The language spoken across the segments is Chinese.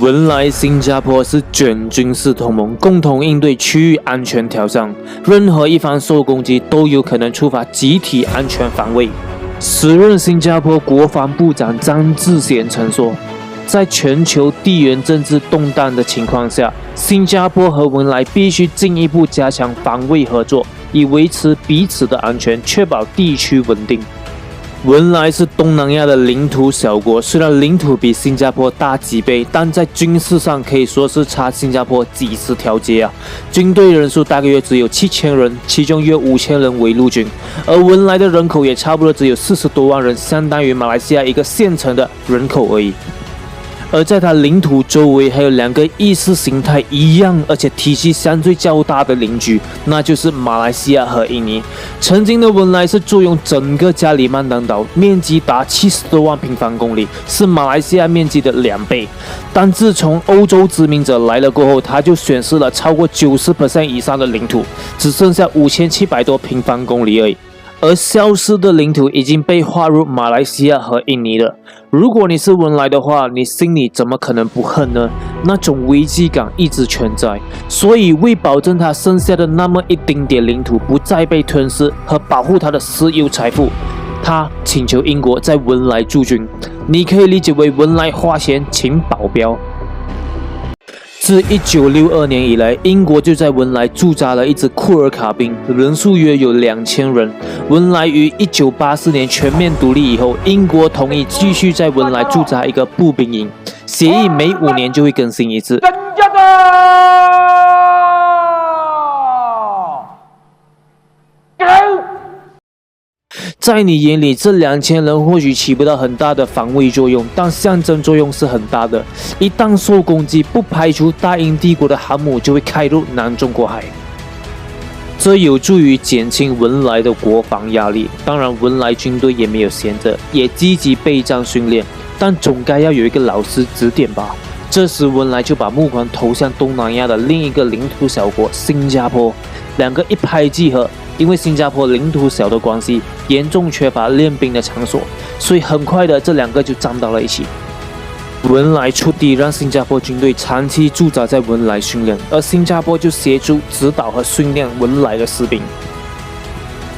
文莱、新加坡是准军事同盟，共同应对区域安全挑战。任何一方受攻击，都有可能触发集体安全防卫。时任新加坡国防部长张志贤曾说，在全球地缘政治动荡的情况下，新加坡和文莱必须进一步加强防卫合作，以维持彼此的安全，确保地区稳定。文莱是东南亚的领土小国，虽然领土比新加坡大几倍，但在军事上可以说是差新加坡几十条街啊！军队人数大约只有7000人，其中约5000人为陆军，而文莱的人口也差不多只有40多万人，相当于马来西亚一个县城的人口而已。而在它领土周围还有2个意识形态一样而且体系相对较大的邻居，那就是马来西亚和印尼。曾经的文莱是坐拥整个加里曼丹岛，面积达70多万平方公里，是马来西亚面积的2倍。但自从欧洲殖民者来了过后，它就损失了超过90% 以上的领土，只剩下5700多平方公里而已。而消失的领土已经被划入马来西亚和印尼了。如果你是文莱的话，你心里怎么可能不恨呢？那种危机感一直存在，所以为保证他剩下的那么一丁点领土不再被吞噬和保护他的私有财富，他请求英国在文莱驻军。你可以理解为文莱花钱请保镖。自1962年以来，英国就在文莱驻扎了一支库尔卡兵，人数约有2000人。文莱于1984年全面独立以后，英国同意继续在文莱驻扎一个步兵营，协议每5年就会更新一次。在你眼里，这2000人或许起不到很大的防卫作用，但象征作用是很大的。一旦受攻击，不排除大英帝国的航母就会开入南中国海，这有助于减轻文莱的国防压力。当然，文莱军队也没有闲着，也积极备战训练，但总该要有一个老师指点吧。这时，文莱就把目光投向东南亚的另一个领土小国新加坡，2个一拍即合。因为新加坡领土小的关系，严重缺乏练兵的场所，所以很快的这2个就站到了一起。文莱出地让新加坡军队长期驻扎在文莱训练，而新加坡就协助指导和训练文莱的士兵。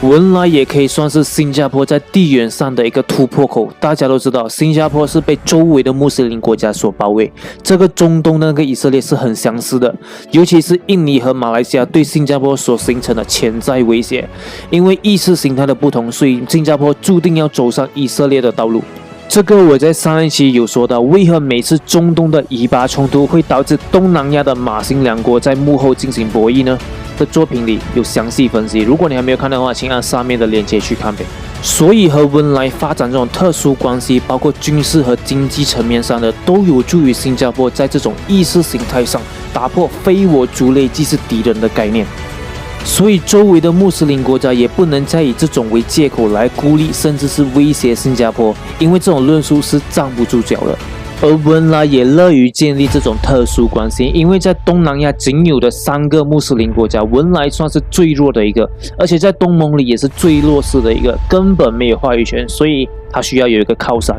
文莱也可以算是新加坡在地缘上的一个突破口。大家都知道，新加坡是被周围的穆斯林国家所包围，这个中东跟以色列是很相似的，尤其是印尼和马来西亚对新加坡所形成的潜在威胁。因为意识形态的不同，所以新加坡注定要走上以色列的道路。这个我在上一期有说到，为何每次中东的以巴冲突会导致东南亚的马新2国在幕后进行博弈呢？的作品里有详细分析，如果你还没有看的话，请按上面的链接去看呗。所以和文莱发展这种特殊关系，包括军事和经济层面上的，都有助于新加坡在这种意识形态上打破非我族类即是敌人的概念。所以周围的穆斯林国家也不能再以这种为借口来孤立甚至是威胁新加坡，因为这种论述是站不住脚的。而文莱也乐于建立这种特殊关系，因为在东南亚仅有的3个穆斯林国家，文莱算是最弱的一个，而且在东盟里也是最弱势的一个，根本没有话语权，所以他需要有一个靠山。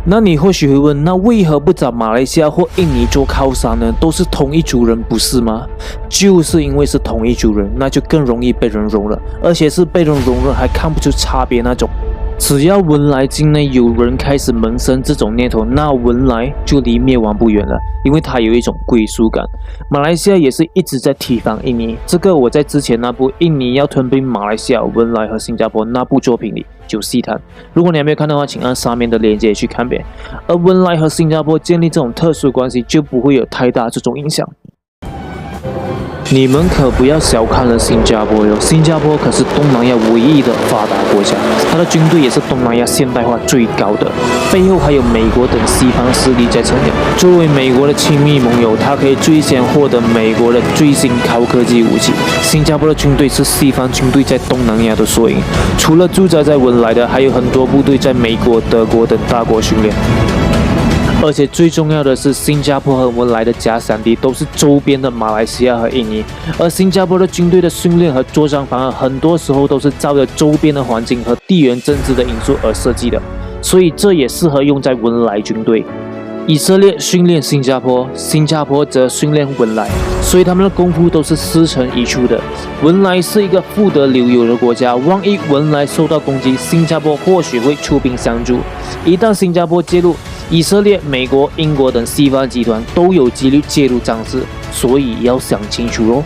那你或许会问，那为何不找马来西亚或印尼做靠山呢？都是同一族人，不是吗？就是因为是同一族人，那就更容易被人容忍，而且是被人容忍还看不出差别那种。只要文莱境内有人开始萌生这种念头，那文莱就离灭亡不远了，因为它有一种归属感。马来西亚也是一直在提防印尼，这个我在之前那部印尼要吞并马来西亚、文莱和新加坡那部作品里就细谈，如果你还没有看的话，请按上面的链接去看呗。而文莱和新加坡建立这种特殊关系，就不会有太大这种影响。你们可不要小看了新加坡哟！新加坡可是东南亚唯一的发达国家，它的军队也是东南亚现代化最高的，背后还有美国等西方势力在撑腰。作为美国的亲密盟友，它可以最先获得美国的最新高科技武器。新加坡的军队是西方军队在东南亚的缩影，除了驻扎在文莱的，还有很多部队在美国、德国等大国训练。而且最重要的是，新加坡和文莱的假想敌都是周边的马来西亚和印尼，而新加坡的军队的训练和作战方案很多时候都是照着周边的环境和地缘政治的因素而设计的，所以这也适合用在文莱军队。以色列训练新加坡，新加坡则训练文莱，所以他们的功夫都是师承一处的。文莱是一个富得流油的国家，万一文莱受到攻击，新加坡或许会出兵相助。一旦新加坡介入，以色列、美国、英国等西方集团都有几率介入战事，所以要想清楚哦。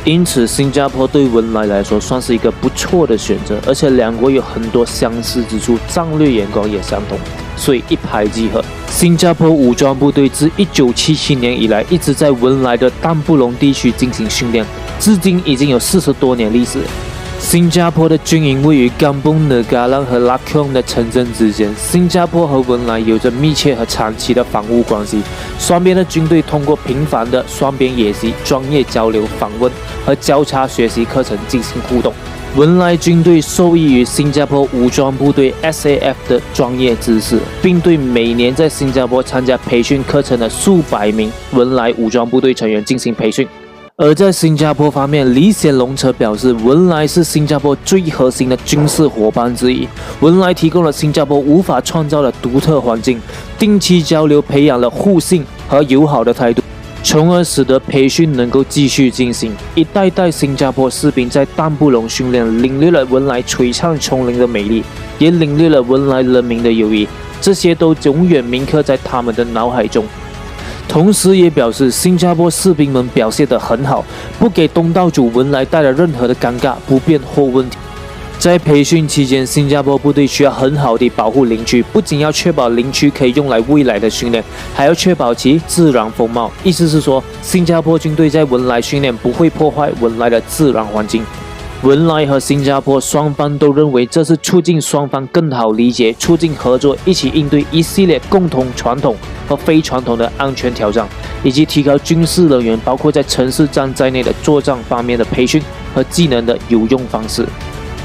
因此，新加坡对文莱来说算是一个不错的选择，而且两国有很多相似之处，战略眼光也相同，所以一拍即合。新加坡武装部队自1977年以来一直在文莱的丹布隆地区进行训练，至今已经有40多年历史。新加坡的军营位于甘榜、纳嘎兰和拉康的城镇之间。新加坡和文莱有着密切和长期的防务关系，双边的军队通过频繁的双边演习、专业交流、访问和交叉学习课程进行互动。文莱军队受益于新加坡武装部队 SAF 的专业知识，并对每年在新加坡参加培训课程的数百名文莱武装部队成员进行培训。而在新加坡方面，李显龙则表示，文莱是新加坡最核心的军事伙伴之一。文莱提供了新加坡无法创造的独特环境，定期交流培养了互信和友好的态度，从而使得培训能够继续进行。一代代新加坡士兵在丹布隆训练，领略了文莱璀璨丛林的美丽，也领略了文莱人民的友谊，这些都永远铭刻在他们的脑海中。同时也表示，新加坡士兵们表现得很好，不给东道主文莱带来任何的尴尬、不便或问题。在培训期间，新加坡部队需要很好地保护林区，不仅要确保林区可以用来未来的训练，还要确保其自然风貌。意思是说，新加坡军队在文莱训练不会破坏文莱的自然环境。文莱和新加坡双方都认为这是促进双方更好理解、促进合作，一起应对一系列共同传统和非传统的安全挑战，以及提高军事人员包括在城市战在内的作战方面的培训和技能的有用方式。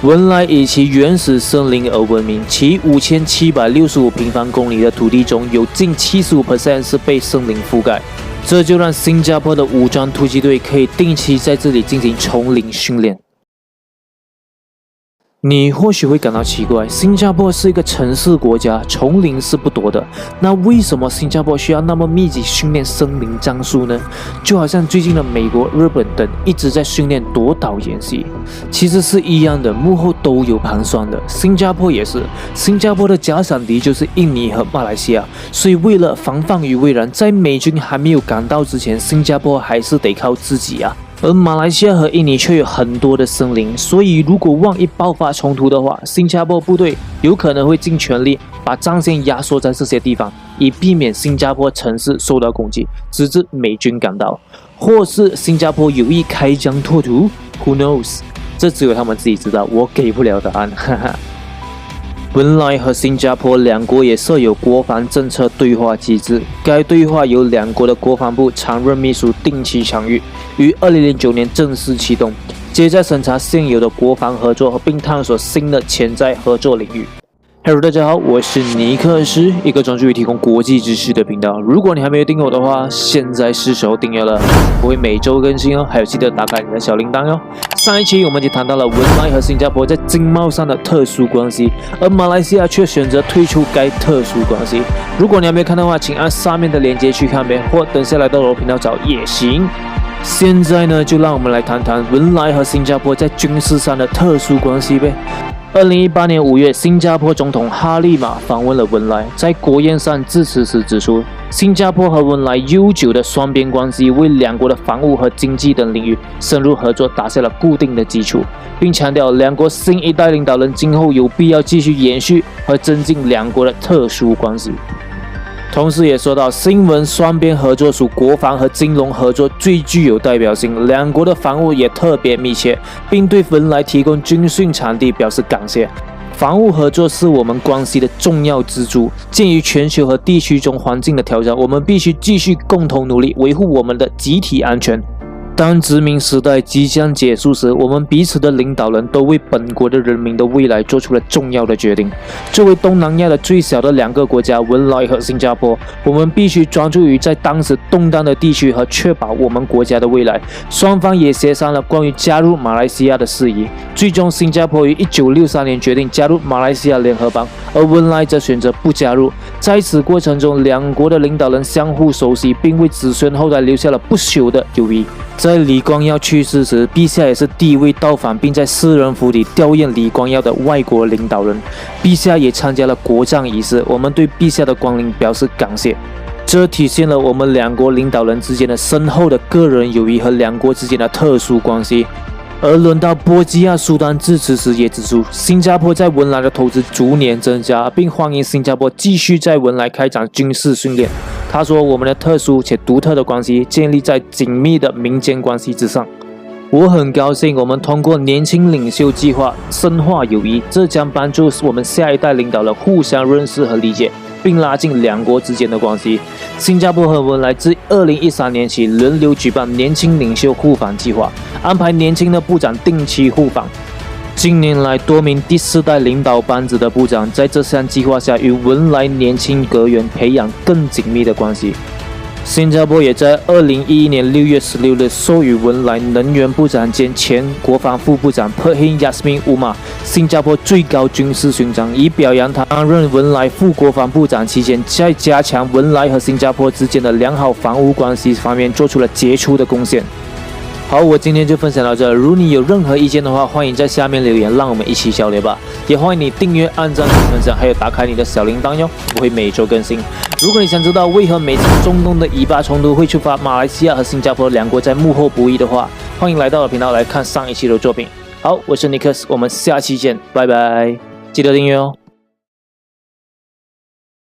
文莱以其原始森林而闻名，其5765平方公里的土地中有近75% 是被森林覆盖，这就让新加坡的武装突击队可以定期在这里进行丛林训练。你或许会感到奇怪，新加坡是一个城市国家，丛林是不多的，那为什么新加坡需要那么密集训练森林战术呢？就好像最近的美国、日本等一直在训练夺岛演习，其实是一样的，幕后都有盘算的。新加坡也是，新加坡的假想敌就是印尼和马来西亚，所以为了防范于未然，在美军还没有赶到之前，新加坡还是得靠自己啊。而马来西亚和印尼却有很多的森林，所以如果万一爆发冲突的话，新加坡部队有可能会尽全力把战线压缩在这些地方，以避免新加坡城市受到攻击，直至美军赶到，或是新加坡有意开疆拓土 ，Who knows？ 这只有他们自己知道，我给不了答案，哈哈。文莱和新加坡两国也设有国防政策对话机制，该对话由两国的国防部常任秘书定期参与，于2009年正式启动，旨在审查现有的国防合作，并探索新的潜在合作领域。Hello， 大家好，我是尼克斯，一个专注于提供国际知识的频道。如果你还没有订阅我的话，现在是时候订阅了，我会每周更新哦，还有记得打开你的小铃铛哦。上一期我们就谈到了文莱和新加坡在经贸上的特殊关系，而马来西亚却选择退出该特殊关系。如果你还没有看的话，请按上面的链接去看呗，或等下来到我的频道找也行。现在呢，就让我们来谈谈文莱和新加坡在军事上的特殊关系呗。2018年5月，新加坡总统哈利玛访问了文莱，在国宴上致辞时指出，新加坡和文莱悠久的双边关系为两国的防务和经济等领域深入合作打下了固定的基础，并强调两国新一代领导人今后有必要继续延续和增进两国的特殊关系。同时也说到，新文双边合作属国防和金融合作最具有代表性，两国的防务也特别密切，并对文莱提供军训场地表示感谢。防务合作是我们关系的重要支柱，鉴于全球和地区中环境的挑战，我们必须继续共同努力，维护我们的集体安全。当殖民时代即将结束时，我们彼此的领导人都为本国的人民的未来做出了重要的决定。作为东南亚的最小的两个国家，文莱和新加坡，我们必须专注于在当时动荡的地区和确保我们国家的未来。双方也协商了关于加入马来西亚的事宜。最终，新加坡于1963年决定加入马来西亚联合邦，而文莱则选择不加入。在此过程中，两国的领导人相互熟悉，并为子孙后代留下了不朽的友谊。在李光耀去世时，陛下也是第一位到访并在私人府邸吊唁李光耀的外国领导人。陛下也参加了国葬仪式，我们对陛下的光临表示感谢。这体现了我们两国领导人之间的深厚的个人友谊和两国之间的特殊关系。而轮到波基亚苏丹致辞时也指出，新加坡在文莱的投资逐年增加，并欢迎新加坡继续在文莱开展军事训练。他说，我们的特殊且独特的关系建立在紧密的民间关系之上。我很高兴我们通过年轻领袖计划深化友谊，这将帮助我们下一代领导人互相认识和理解，并拉近两国之间的关系。新加坡和文莱自2013年起轮流举办年轻领袖互访计划，安排年轻的部长定期互访。近年来，多名第四代领导班子的部长在这项计划下与文莱年轻阁员培养更紧密的关系。新加坡也在2011年6月16日授予文莱能源部长兼前国防副部长Perhin Yasmin Umar 新加坡最高军事勋章，以表扬他担任文莱副国防部长期间，在加强文莱和新加坡之间的良好防务关系方面做出了杰出的贡献。好，我今天就分享到这。如你有任何意见的话，欢迎在下面留言，让我们一起交流吧。也欢迎你订阅、按赞、分享，还有打开你的小铃铛哟，我会每周更新。如果你想知道为何每次中东的以巴冲突会触发马来西亚和新加坡两国在幕后博弈的话，欢迎来到我的频道来看上一期的作品。好，我是尼克斯，我们下期见，拜拜，记得订阅哦。